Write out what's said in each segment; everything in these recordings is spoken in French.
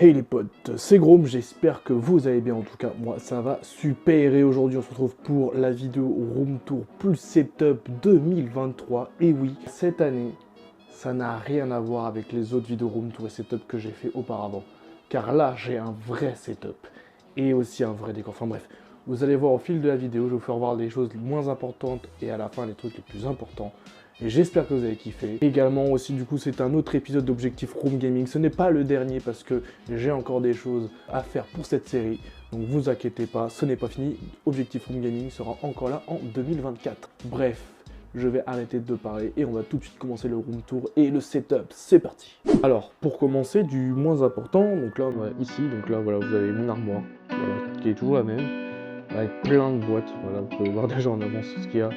Hey les potes, c'est Grom, j'espère que vous allez bien, en tout cas moi ça va super, et aujourd'hui on se retrouve pour la vidéo Room Tour plus Setup 2023. Et oui, cette année, ça n'a rien à voir avec les autres vidéos Room Tour et Setup que j'ai fait auparavant, car là j'ai un vrai setup et aussi un vrai décor. Enfin bref, vous allez voir au fil de la vidéo, je vais vous faire voir les choses moins importantes et à la fin les trucs les plus importants. Et j'espère que vous avez kiffé. Également aussi du coup c'est un autre épisode d'Objectif Room Gaming. Ce n'est pas le dernier parce que j'ai encore des choses à faire pour cette série. Donc vous inquiétez pas, ce n'est pas fini. Objectif Room Gaming sera encore là en 2024. Bref, je vais arrêter de parler et on va tout de suite commencer le room tour et le setup. C'est parti. Alors pour commencer du moins important, donc là on va ici, donc là voilà vous avez mon armoire, voilà, qui est toujours la même, avec plein de boîtes. Voilà, vous pouvez voir déjà en avance ce qu'il y a.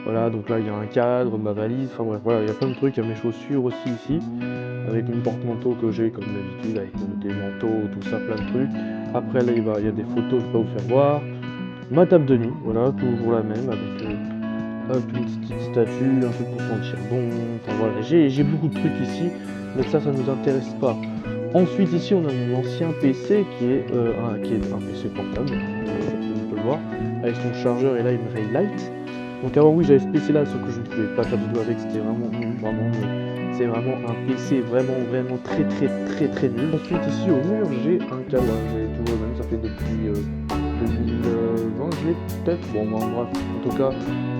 Voilà, donc là il y a un cadre, ma valise, enfin bref, voilà, il y a plein de trucs, il y a mes chaussures aussi ici, avec une porte-manteau que j'ai comme d'habitude, avec des manteaux, tout ça, plein de trucs. Après là il y a des photos, je vais pas vous faire voir. Ma table de nuit, voilà, toujours la même, avec une petite statue, un truc pour sentir bon, enfin voilà, j'ai beaucoup de trucs ici, mais ça nous intéresse pas. Ensuite ici on a mon ancien PC qui est un PC portable, on peut le voir, avec son chargeur et là une rail light. Donc avant oui j'avais ce PC là, sauf que je ne pouvais pas faire de vidéo avec, c'était vraiment nul, c'est vraiment un PC vraiment très nul. Ensuite ici au mur j'ai un cadre, j'ai toujours le même, ça fait depuis 2020 je l'ai peut-être, bon bref, en tout cas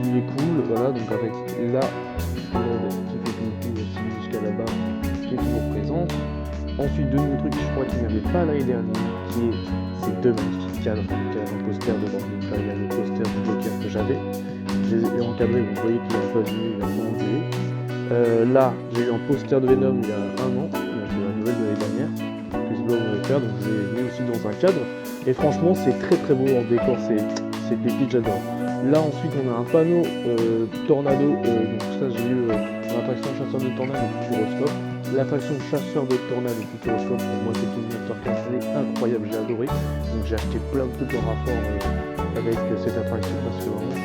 il est cool, voilà, donc avec la qui fait tout aussi jusqu'à là-bas, qui est toujours présente. Ensuite deux nouveaux trucs je crois qu'il n'y avait pas l'année dernière, qui est ces deux magnifiques cadres, donc un poster devant, donc là il y a le poster du Joker que j'avais. Je les ai encadrés, vous voyez qu'il n'a pas vu, il a pas enlevé. Là, j'ai eu un poster de Venom il y a un an, donc la nouvelle de l'année dernière, que je dois vous refaire, donc je l'ai mis aussi dans un cadre. Et franchement, c'est très beau en décor, c'est pépite, j'adore. Là, ensuite, on a un panneau Tornado, donc ça, j'ai eu l'attraction chasseur de tornade et futuroscope. L'attraction chasseur de tornade et futuroscope, pour moi, c'est une interface, elle est incroyable, j'ai adoré. Donc j'ai acheté plein de trucs en rapport avec cette attraction parce que vraiment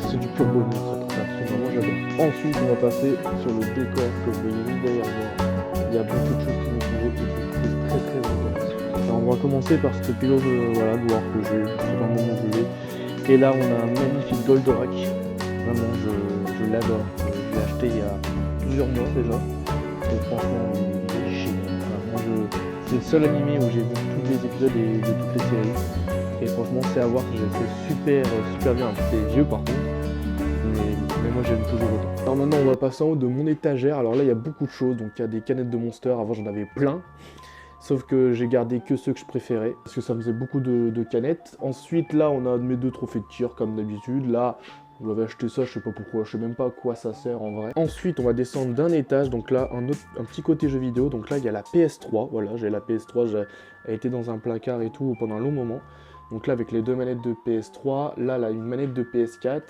c'est du pur bonheur cette attraction, vraiment j'adore. Ensuite on va passer sur le décor que vous voyez juste derrière moi. Il y a beaucoup de choses qui m'ont trouvé et que je trouve très intéressant. Alors on va commencer par ce pilote voilà, noir que j'ai dans mon voulais. Et là on a un magnifique Goldorak. Vraiment je l'adore. Je l'ai acheté il y a plusieurs mois déjà. Et franchement il est génial. Vraiment, c'est le seul animé où j'ai vu tous les épisodes et de toutes les séries. Et franchement c'est à voir, c'est super bien. C'est vieux par contre, mais moi j'aime toujours autant. Alors maintenant on va passer en haut de mon étagère. Alors là il y a beaucoup de choses, donc il y a des canettes de Monster, avant j'en avais plein. Sauf que j'ai gardé que ceux que je préférais, parce que ça me faisait beaucoup de canettes. Ensuite là on a mes deux trophées de tir comme d'habitude. Là vous avez acheté ça, je sais pas pourquoi, je sais même pas à quoi ça sert en vrai. Ensuite on va descendre d'un étage, donc là un petit côté jeu vidéo. Donc là il y a la PS3, voilà, j'ai la PS3, elle était dans un placard et tout pendant un long moment. Donc là avec les deux manettes de PS3, là une manette de PS4,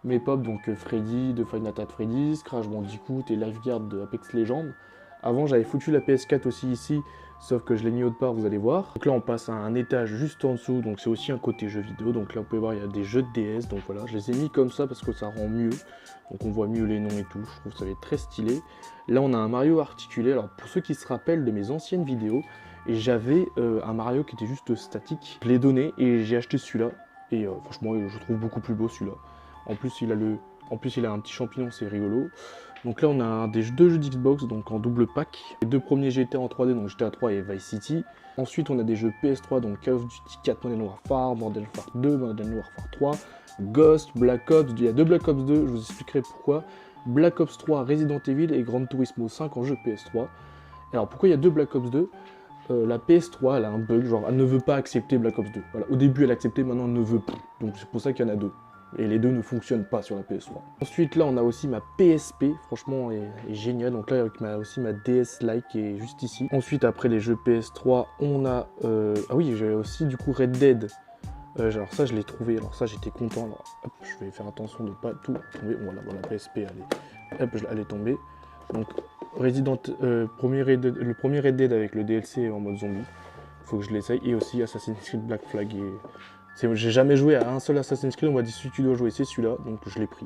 mes pop donc Freddy de Five Nights at Freddy's, Crash Bandicoot et Lifeguard de Apex Legends. Avant j'avais foutu la PS4 aussi ici, sauf que je l'ai mis autre part, vous allez voir. Donc là on passe à un étage juste en dessous, donc c'est aussi un côté jeu vidéo. Donc là vous pouvez voir il y a des jeux de DS, donc voilà, je les ai mis comme ça parce que ça rend mieux. Donc on voit mieux les noms et tout, je trouve ça va être très stylé. Là on a un Mario articulé, alors pour ceux qui se rappellent de mes anciennes vidéos, et j'avais un Mario qui était juste statique. Je l'ai donné et j'ai acheté celui-là. Et franchement, je trouve beaucoup plus beau celui-là. En plus, il a un petit champignon, c'est rigolo. Donc là, on a deux jeux d'Xbox, donc en double pack. Les deux premiers GTA en 3D, donc GTA 3 et Vice City. Ensuite, on a des jeux PS3, donc Call of Duty 4, Modern Warfare, Modern Warfare 2, Modern Warfare 3, Ghost, Black Ops. Il y a deux Black Ops 2, je vous expliquerai pourquoi. Black Ops 3, Resident Evil et Gran Turismo 5 en jeu PS3. Alors, pourquoi il y a deux Black Ops 2 ? La PS3 elle a un bug, genre elle ne veut pas accepter Black Ops 2. Voilà, au début elle acceptait, maintenant elle ne veut plus. Donc c'est pour ça qu'il y en a deux. Et les deux ne fonctionnent pas sur la PS3. Ensuite là on a aussi ma PSP, franchement elle est géniale. Donc là avec aussi ma DS Lite qui est juste ici. Ensuite après les jeux PS3 on a... Ah oui j'ai aussi du coup Red Dead. Alors ça je l'ai trouvé, alors ça j'étais content. Alors hop, je vais faire attention de ne pas tout tomber. Voilà, bon, la PSP elle est tombée. Donc le premier Red Dead avec le DLC en mode zombie, faut que je l'essaye, et aussi Assassin's Creed Black Flag. J'ai jamais joué à un seul Assassin's Creed, on m'a dit si tu dois jouer c'est celui-là, donc je l'ai pris.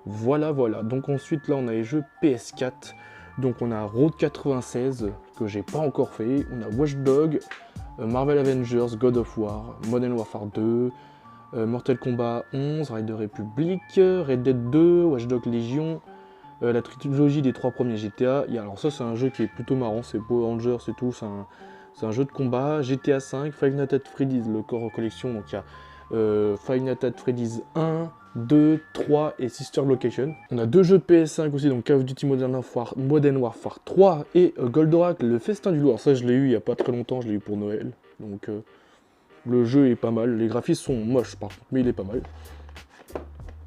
Voilà. Donc ensuite là on a les jeux PS4, Donc on a Road 96 que j'ai pas encore fait, on a Watch Dogs, Marvel Avengers, God of War, Modern Warfare 2, Mortal Kombat 11, Rider Republic, Red Dead 2, Watch Dogs Legion, la trilogie des 3 premiers GTA. Alors ça c'est un jeu qui est plutôt marrant, c'est Power Rangers et tout, c'est un jeu de combat. GTA 5, Five Nights at Freddy's, le Core Collection, donc il y a Five Nights at Freddy's 1, 2, 3 et Sister Location. On a 2 jeux PS5 aussi, donc Call of Duty Modern Warfare 3 et Goldorak, le Festin du Loup. Alors ça je l'ai eu il n'y a pas très longtemps, je l'ai eu pour Noël, donc le jeu est pas mal. Les graphismes sont moches par contre, mais il est pas mal.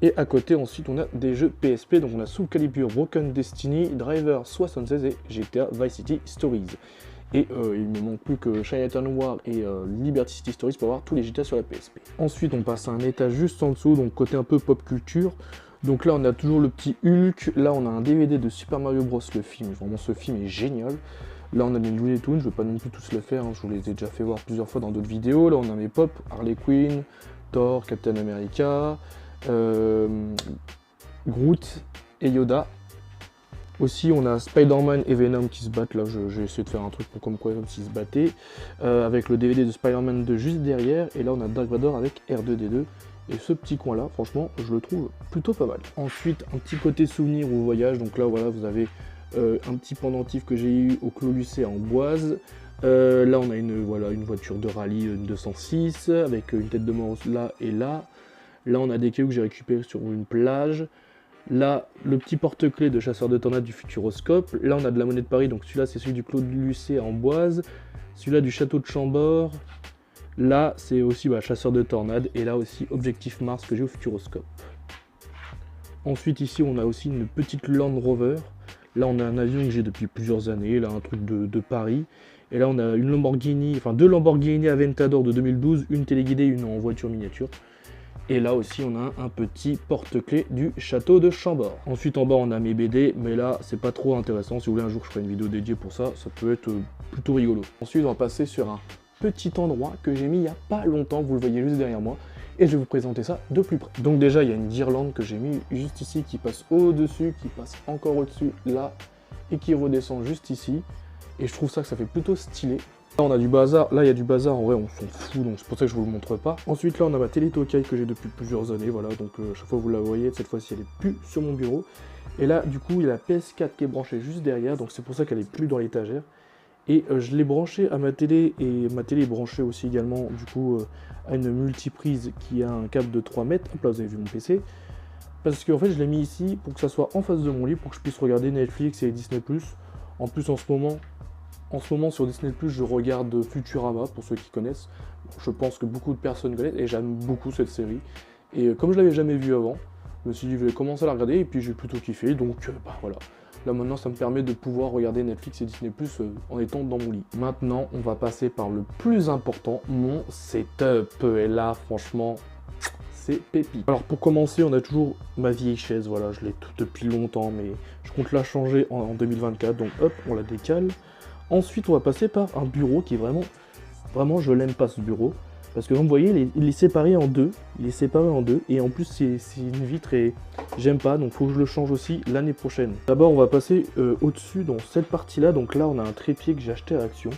Et à côté ensuite on a des jeux PSP, donc on a Soul Calibur, Broken Destiny, Driver 76 et GTA Vice City Stories. Et il ne manque plus que Chinatown War et Liberty City Stories pour avoir tous les GTA sur la PSP. Ensuite on passe à un étage juste en dessous, donc côté un peu pop culture. Donc là on a toujours le petit Hulk, là on a un DVD de Super Mario Bros, le film, vraiment ce film est génial. Là on a des Looney Tunes, je ne vais pas non plus tous le faire, hein, je vous les ai déjà fait voir plusieurs fois dans d'autres vidéos. Là on a mes pop, Harley Quinn, Thor, Captain America, Groot et Yoda. Aussi on a Spider-Man et Venom qui se battent, là j'ai essayé de faire un truc pour comme s'ils se battaient, avec le DVD de Spider-Man 2 juste derrière, et là on a Dark Vador avec R2D2, et ce petit coin là, franchement, je le trouve plutôt pas mal. Ensuite, un petit côté souvenir ou voyage, donc là voilà, vous avez un petit pendentif que j'ai eu au Clos Lucé en Boise. Là on a une voiture de rallye, une 206, avec une tête de mort là et là. Là on a des cailloux que j'ai récupérés sur une plage. Là, le petit porte-clés de chasseur de tornades du Futuroscope. Là, on a de la monnaie de Paris, donc celui-là, c'est celui du Clos Lucé en Boise. Celui-là, du château de Chambord. Là, c'est aussi chasseur de tornades. Et là aussi, Objectif Mars que j'ai au Futuroscope. Ensuite, ici, on a aussi une petite Land Rover. Là, on a un avion que j'ai depuis plusieurs années. Là, un truc de Paris. Et là, on a une Lamborghini, enfin 2 Lamborghini Aventador de 2012, une téléguidée, une en voiture miniature. Et là aussi on a un petit porte-clés du château de Chambord. Ensuite en bas on a mes BD, mais là c'est pas trop intéressant. Si vous voulez un jour je ferai une vidéo dédiée pour ça, ça peut être plutôt rigolo. Ensuite on va passer sur un petit endroit que j'ai mis il y a pas longtemps, vous le voyez juste derrière moi. Et je vais vous présenter ça de plus près. Donc déjà il y a une guirlande que j'ai mis juste ici qui passe au-dessus, qui passe encore au-dessus là, et qui redescend juste ici. Et je trouve ça que ça fait plutôt stylé. Là on a du bazar, là il y a du bazar, en vrai on s'en fout, donc c'est pour ça que je vous le montre pas. Ensuite là on a ma télé Tokai que j'ai depuis plusieurs années, voilà, donc chaque fois vous la voyez, cette fois-ci elle est plus sur mon bureau. Et là du coup il y a la PS4 qui est branchée juste derrière, donc c'est pour ça qu'elle est plus dans l'étagère. Et je l'ai branchée à ma télé, et ma télé est branchée aussi également du coup à une multiprise qui a un câble de 3 mètres. Hop là vous avez vu mon PC. Parce qu'en fait je l'ai mis ici pour que ça soit en face de mon lit, pour que je puisse regarder Netflix et Disney+. En plus en ce moment sur Disney+, je regarde Futurama, pour ceux qui connaissent. Je pense que beaucoup de personnes connaissent, et j'aime beaucoup cette série. Et comme je l'avais jamais vue avant, je me suis dit je vais commencer à la regarder, et puis j'ai plutôt kiffé, donc voilà. Là maintenant ça me permet de pouvoir regarder Netflix et Disney+, en étant dans mon lit. Maintenant on va passer par le plus important, mon setup. Et là franchement, c'est pépite. Alors pour commencer, on a toujours ma vieille chaise, voilà, je l'ai depuis longtemps, mais je compte la changer en 2024, donc hop, on la décale. Ensuite, on va passer par un bureau qui est vraiment, je l'aime pas ce bureau. Parce que comme vous voyez, il est séparé en deux. Et en plus, c'est une vitre et j'aime pas. Donc, il faut que je le change aussi l'année prochaine. D'abord, on va passer au-dessus, dans cette partie-là. Donc là, on a un trépied que j'ai acheté à Action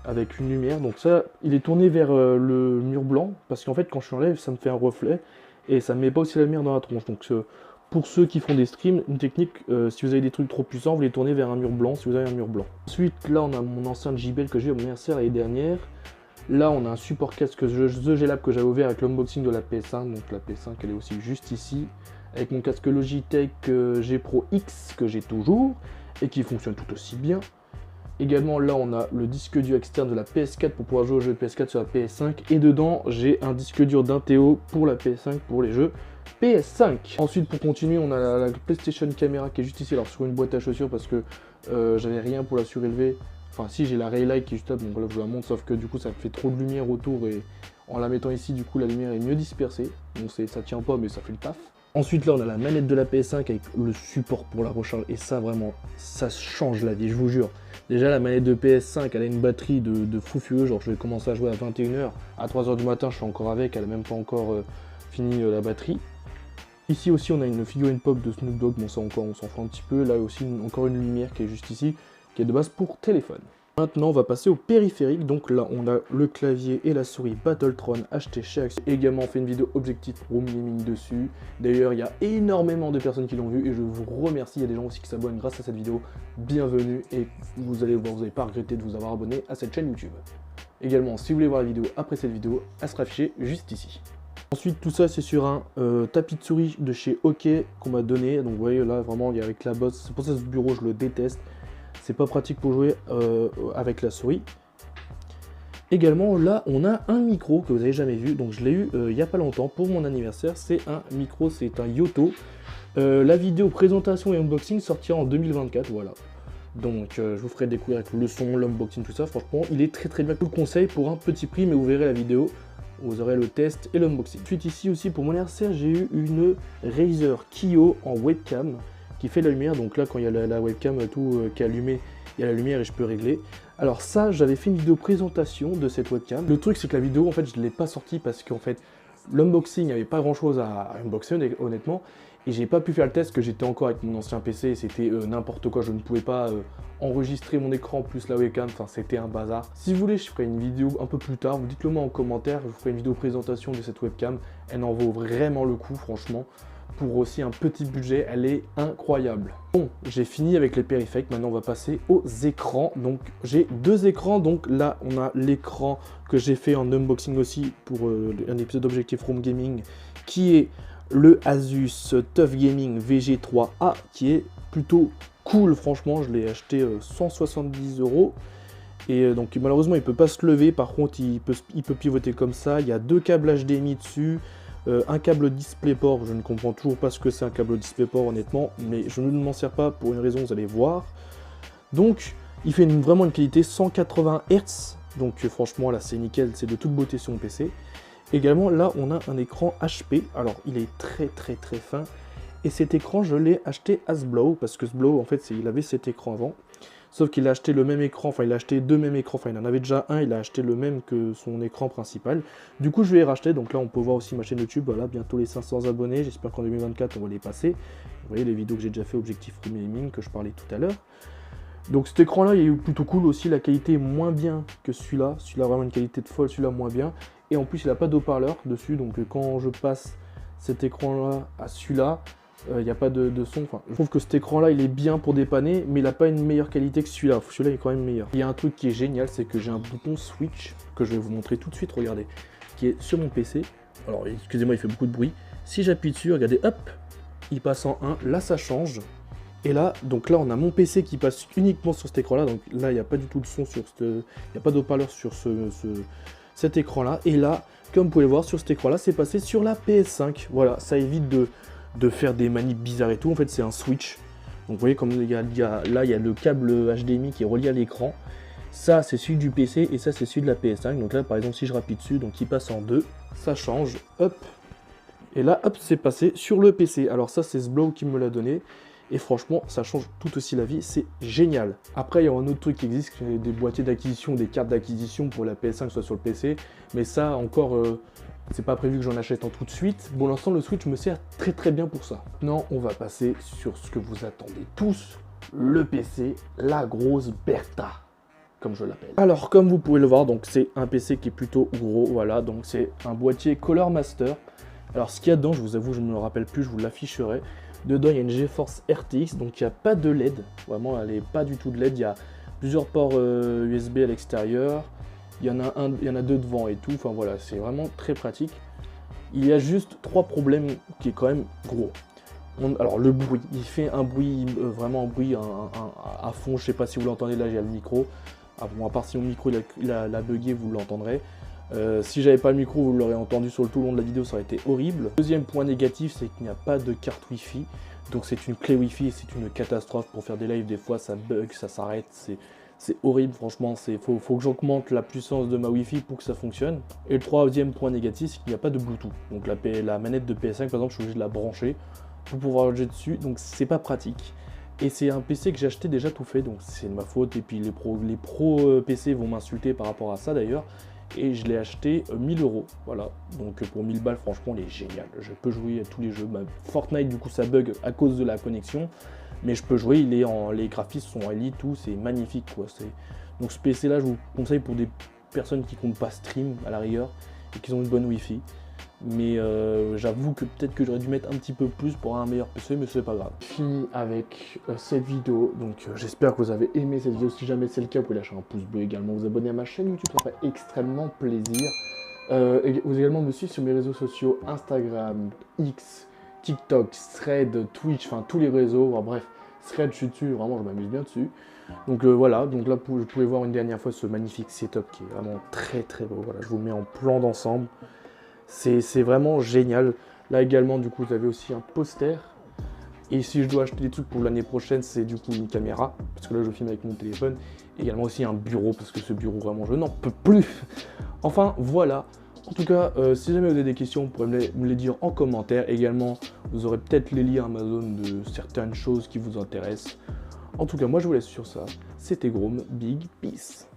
avec une lumière. Donc ça, il est tourné vers le mur blanc. Parce qu'en fait, quand je l'enlève, ça me fait un reflet. Et ça me met pas aussi la lumière dans la tronche. Donc pour ceux qui font des streams, une technique, si vous avez des trucs trop puissants, vous les tournez vers un mur blanc, si vous avez un mur blanc. Ensuite, là, on a mon enceinte JBL que j'ai eu au anniversaire l'année dernière. Là, on a un support casque The G-Lab que j'avais ouvert avec l'unboxing de la PS5. Donc la PS5, elle est aussi juste ici. Avec mon casque Logitech G Pro X que j'ai toujours et qui fonctionne tout aussi bien. Également, là, on a le disque dur externe de la PS4 pour pouvoir jouer aux jeux PS4 sur la PS5. Et dedans, j'ai un disque dur d'Inteo pour la PS5 pour les jeux PS5. Ensuite, pour continuer, on a la PlayStation Camera qui est juste ici, alors sur une boîte à chaussures parce que j'avais rien pour la surélever. Enfin, si, j'ai la Raylight qui est juste là, donc là, je vous la montre, sauf que du coup, ça fait trop de lumière autour et en la mettant ici, du coup, la lumière est mieux dispersée. Donc ça tient pas, mais ça fait le taf. Ensuite, là, on a la manette de la PS5 avec le support pour la recharge et ça, vraiment, ça change la vie, je vous jure. Déjà, la manette de PS5, elle a une batterie de fou furieux, genre je vais commencer à jouer à 21 h, à 3 h du matin, je suis encore avec, elle a même pas encore fini la batterie. Ici aussi on a une figurine pop de Snoop Dogg, bon ça encore on s'en fout un petit peu, là aussi encore une lumière qui est juste ici, qui est de base pour téléphone. Maintenant on va passer au périphérique, donc là on a le clavier et la souris Battletron acheté chez Action. Également fait une vidéo objectif Room Gaming dessus, d'ailleurs il y a énormément de personnes qui l'ont vu et je vous remercie, il y a des gens aussi qui s'abonnent grâce à cette vidéo, bienvenue et vous allez voir, vous n'allez pas regretter de vous avoir abonné à cette chaîne YouTube. Également si vous voulez voir la vidéo après cette vidéo, elle sera affichée juste ici. Ensuite tout ça c'est sur un tapis de souris de chez OK qu'on m'a donné, donc vous voyez là vraiment il y a avec la bosse, c'est pour ça que ce bureau je le déteste. C'est pas pratique pour jouer avec la souris. Également, là, on a un micro que vous n'avez jamais vu. Donc, je l'ai eu il n'y a pas longtemps pour mon anniversaire. C'est un micro, c'est un Yoto. La vidéo présentation et unboxing sortira en 2024. Voilà. Donc, je vous ferai découvrir avec le son, l'unboxing, tout ça. Franchement, il est très très bien. Je vous le conseille pour un petit prix, mais vous verrez la vidéo. Vous aurez le test et l'unboxing. Ensuite, ici aussi, pour mon anniversaire, j'ai eu une Razer Kiyo en webcam qui fait la lumière, donc là quand il y a la webcam tout qui est allumée, il y a la lumière et je peux régler. Alors ça, j'avais fait une vidéo présentation de cette webcam. Le truc c'est que la vidéo en fait je ne l'ai pas sortie parce qu'en fait l'unboxing, il n'y avait pas grand chose à unboxer honnêtement, et j'ai pas pu faire le test que j'étais encore avec mon ancien PC, c'était n'importe quoi, je ne pouvais pas enregistrer mon écran plus la webcam, enfin c'était un bazar. Si vous voulez, je ferai une vidéo un peu plus tard, vous dites-le moi en commentaire, je vous ferai une vidéo présentation de cette webcam, elle en vaut vraiment le coup franchement. Pour aussi un petit budget, elle est incroyable. Bon, j'ai fini avec les périphériques, maintenant on va passer aux écrans. Donc j'ai deux écrans, donc là on a l'écran que j'ai fait en unboxing aussi pour un épisode d'Objectif Room Gaming, qui est le Asus TUF Gaming VG3A, qui est plutôt cool franchement, je l'ai acheté 170 €. Et donc malheureusement il peut pas se lever, par contre il peut pivoter comme ça, il y a deux câbles HDMI dessus. Un câble DisplayPort, je ne comprends toujours pas ce que c'est un câble DisplayPort honnêtement, mais je ne m'en sers pas pour une raison, vous allez voir. Donc, il fait vraiment une qualité 180 Hz, donc franchement là c'est nickel, c'est de toute beauté sur mon PC. Également là on a un écran HP, alors il est très fin, et cet écran je l'ai acheté à Sblow, parce que Sblow en fait il avait cet écran avant. Sauf qu'il a acheté le même écran, enfin il a acheté deux mêmes écrans, enfin il en avait déjà un, il a acheté le même que son écran principal. Du coup je vais les racheter, donc là on peut voir aussi ma chaîne YouTube, voilà, bientôt les 500 abonnés, j'espère qu'en 2024 on va les passer. Vous voyez les vidéos que j'ai déjà fait, Objectif Room Gaming, que je parlais tout à l'heure. Donc cet écran là il est plutôt cool aussi, la qualité est moins bien que celui-là a vraiment une qualité de folle, celui-là moins bien. Et en plus il n'a pas d'haut-parleur dessus, donc quand je passe cet écran là à celui-là, il n'y a pas de son, enfin, je trouve que cet écran là il est bien pour dépanner, mais il n'a pas une meilleure qualité que celui-là, celui-là est quand même meilleur. Il y a un truc qui est génial, c'est que j'ai un bouton switch, que je vais vous montrer tout de suite, regardez, qui est sur mon PC. Alors excusez-moi, il fait beaucoup de bruit. Si j'appuie dessus, regardez, hop, il passe en 1, là ça change. Et là, donc là on a mon PC qui passe uniquement sur cet écran là, donc là il n'y a pas du tout de son sur il n'y a pas d'haut-parleur sur cet écran là. Et là, comme vous pouvez le voir sur cet écran là, c'est passé sur la PS5, voilà, ça évite de faire des manips bizarres et tout, en fait c'est un switch. Donc vous voyez comme là il y a le câble HDMI qui est relié à l'écran. Ça c'est celui du PC et ça c'est celui de la PS5. Donc là par exemple si je rappuie dessus, donc il passe en 2, ça change, hop. Et là hop c'est passé sur le PC. Alors ça c'est Sblow qui me l'a donné. Et franchement ça change tout aussi la vie, c'est génial. Après il y a un autre truc qui existe, des boîtiers d'acquisition, des cartes d'acquisition pour la PS5 soit sur le PC. Mais ça encore... c'est pas prévu que j'en achète en tout de suite. Pour l'instant, le Switch me sert très bien pour ça. Maintenant, on va passer sur ce que vous attendez tous, le PC, la grosse Bertha, comme je l'appelle. Alors, comme vous pouvez le voir, donc c'est un PC qui est plutôt gros, voilà. Donc c'est un boîtier Color Master. Alors, ce qu'il y a dedans, je vous avoue, je ne me le rappelle plus, je vous l'afficherai. Dedans, il y a une GeForce RTX, donc il n'y a pas de LED. Vraiment, elle n'est pas du tout de LED. Il y a plusieurs ports USB à l'extérieur. Il y en a deux devant et tout, enfin voilà, c'est vraiment très pratique. Il y a juste trois problèmes qui est quand même gros. Alors le bruit, il fait un bruit, vraiment un bruit à fond, je sais pas si vous l'entendez, là j'ai le micro. Ah bon, à part si mon micro il a bugué, vous l'entendrez. Si j'avais pas le micro, vous l'aurez entendu sur tout le long de la vidéo, ça aurait été horrible. Deuxième point négatif, c'est qu'il n'y a pas de carte Wi-Fi. Donc c'est une clé Wi-Fi et c'est une catastrophe pour faire des lives, des fois ça bug, ça s'arrête, c'est horrible, franchement, faut que j'augmente la puissance de ma Wi-Fi pour que ça fonctionne. Et le troisième point négatif, c'est qu'il n'y a pas de Bluetooth. Donc la manette de PS5, par exemple, je suis obligé de la brancher pour pouvoir jouer dessus, donc c'est pas pratique. Et c'est un PC que j'ai acheté déjà tout fait, donc c'est de ma faute. Et puis les pro PC vont m'insulter par rapport à ça d'ailleurs. et je l'ai acheté 1000 euros. Voilà, donc pour 1000 balles, franchement, il est génial. Je peux jouer à tous les jeux. Bah, Fortnite, du coup, ça bug à cause de la connexion, mais je peux jouer. Les graphismes sont elite, tout, c'est magnifique, quoi. Donc ce PC-là, je vous conseille pour des personnes qui comptent pas stream à la rigueur et qui ont une bonne Wi-Fi. Mais j'avoue que peut-être que j'aurais dû mettre un petit peu plus pour un meilleur PC, mais c'est pas grave. Fini avec cette vidéo, donc j'espère que vous avez aimé cette vidéo. Si jamais c'est le cas, vous pouvez lâcher un pouce bleu également, vous abonner à ma chaîne YouTube, ça ferait extrêmement plaisir. Et vous également me suivre sur mes réseaux sociaux, Instagram, X, TikTok, Thread, Twitch, enfin tous les réseaux, enfin, bref, Thread je suis dessus, vraiment je m'amuse bien dessus. Donc voilà, donc là vous pouvez voir une dernière fois ce magnifique setup qui est vraiment très très beau. Voilà, je vous mets en plan d'ensemble. C'est vraiment génial. Là également, du coup, vous avez aussi un poster. Et si je dois acheter des trucs pour l'année prochaine, c'est du coup une caméra, parce que là je filme avec mon téléphone. Également aussi un bureau, parce que ce bureau, vraiment, je n'en peux plus. Enfin, voilà. En tout cas, si jamais vous avez des questions, vous pourrez me les dire en commentaire. Également, vous aurez peut-être les liens Amazon de certaines choses qui vous intéressent. En tout cas, moi je vous laisse sur ça. C'était Groom, Big Peace.